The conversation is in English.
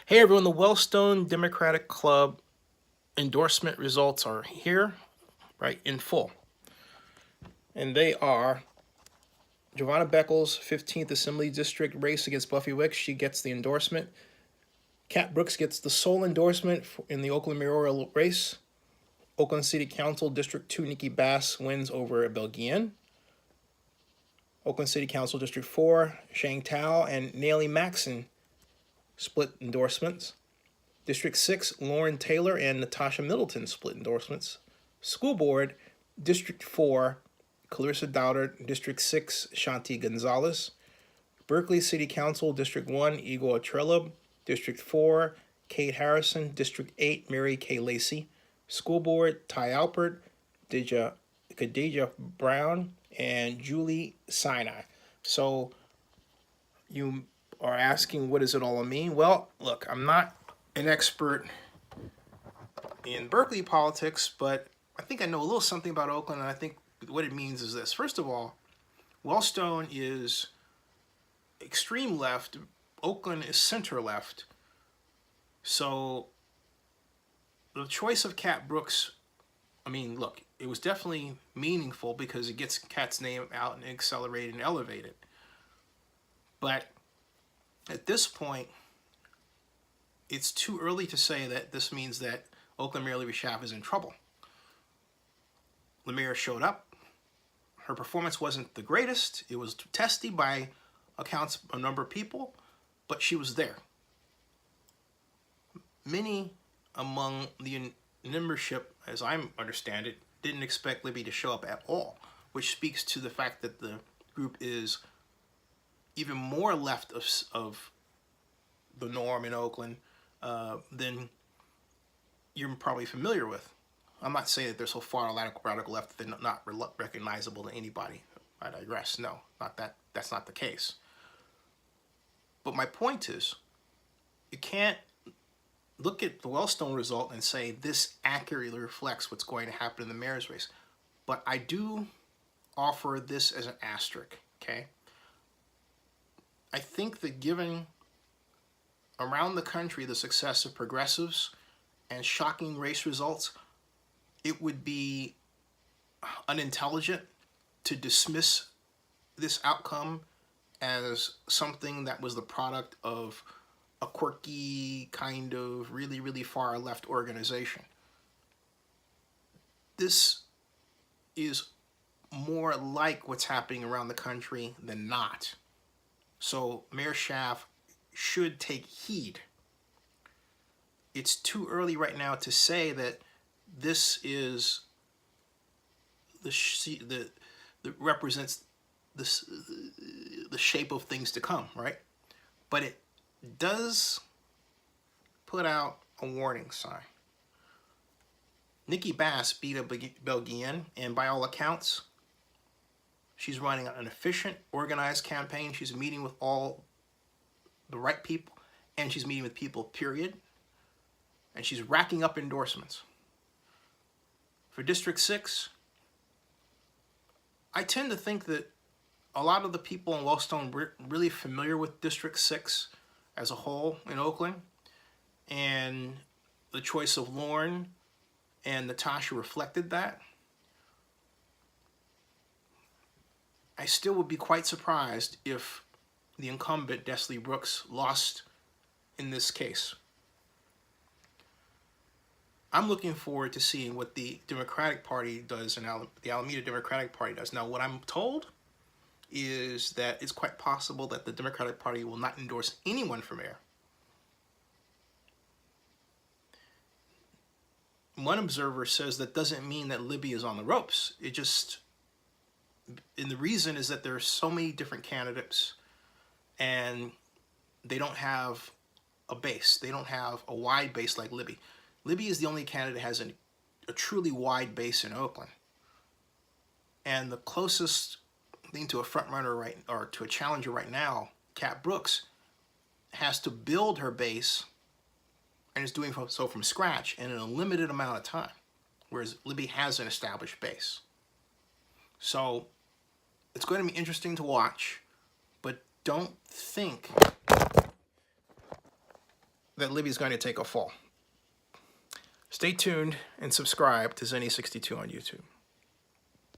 Hey everyone, the Wellstone Democratic Club endorsement results are here, right, in full. And they are Jovanka Beckles, 15th Assembly District race against Buffy Wicks. She gets the endorsement. Kat Brooks gets the sole endorsement in the Oakland mayoral race. Oakland City Council District 2 Nikki Bas wins over Belgian. Oakland City Council District 4 Sheng and Thao Maxson split endorsements. District 6, Loren Taylor and Natasha Middleton split endorsements. School Board, District 4, Clarissa Doutherd. District 6, Shanthi Gonzalez. Berkeley City Council, District 1, Igor Tregub. District 4, Kate Harrison. District 8, Mary K. Lacey. School Board, Ty Alpert, Khadija Brown, and Julie Sinai. So you are asking, what does it all mean? Well, look, I'm not an expert in Berkeley politics, but I think I know a little something about Oakland, and I think what it means is this. First of all, Wellstone is extreme left, Oakland is center left. So the choice of Kat Brooks, I mean, look, it was definitely meaningful because it gets Kat's name out and accelerated and elevated. But at this point, it's too early to say that this means that Oakland Mayor Libby Schaaf is in trouble. The mayor showed up. Her performance wasn't the greatest. It was testy by accounts of a number of people, but she was there. Many among the membership, as I understand it, didn't expect Libby to show up at all, which speaks to the fact that the group is even more left of the norm in Oakland than you're probably familiar with. I'm not saying that they're so far radical left that they're not recognizable to anybody. I digress. No, not that. That's not the case. But my point is, you can't look at the Wellstone result and say this accurately reflects what's going to happen in the mayor's race. But I do offer this as an asterisk, okay? I think that given around the country the success of progressives and shocking race results, it would be unintelligent to dismiss this outcome as something that was the product of a quirky kind of really, really far left organization. This is more like what's happening around the country than not. So Mayor Schaaf should take heed. It's too early right now to say that this is the represents this the shape of things to come, right? But it does put out a warning sign. Nikki Bas beat a Belgian, and by all accounts, she's running an efficient, organized campaign. She's meeting with all the right people, and she's meeting with people, period. And she's racking up endorsements. For District 6, I tend to think that a lot of the people in Wellstone were really familiar with District 6 as a whole in Oakland, and the choice of Loren and Natasha reflected that. I still would be quite surprised if the incumbent, Desley Brooks, lost in this case. I'm looking forward to seeing what the Democratic Party does and the Alameda Democratic Party does. Now, what I'm told is that it's quite possible that the Democratic Party will not endorse anyone for mayor. One observer says that doesn't mean that Libby is on the ropes. It just, and the reason is that there are so many different candidates and they don't have a base. They don't have a wide base like Libby. Libby is the only candidate that has a truly wide base in Oakland. And the closest thing to a frontrunner or to a challenger right now, Kat Brooks, has to build her base and is doing so from scratch and in a limited amount of time, whereas Libby has an established base. So it's going to be interesting to watch, but don't think that Libby's going to take a fall. Stay tuned and subscribe to Zenny62 on YouTube.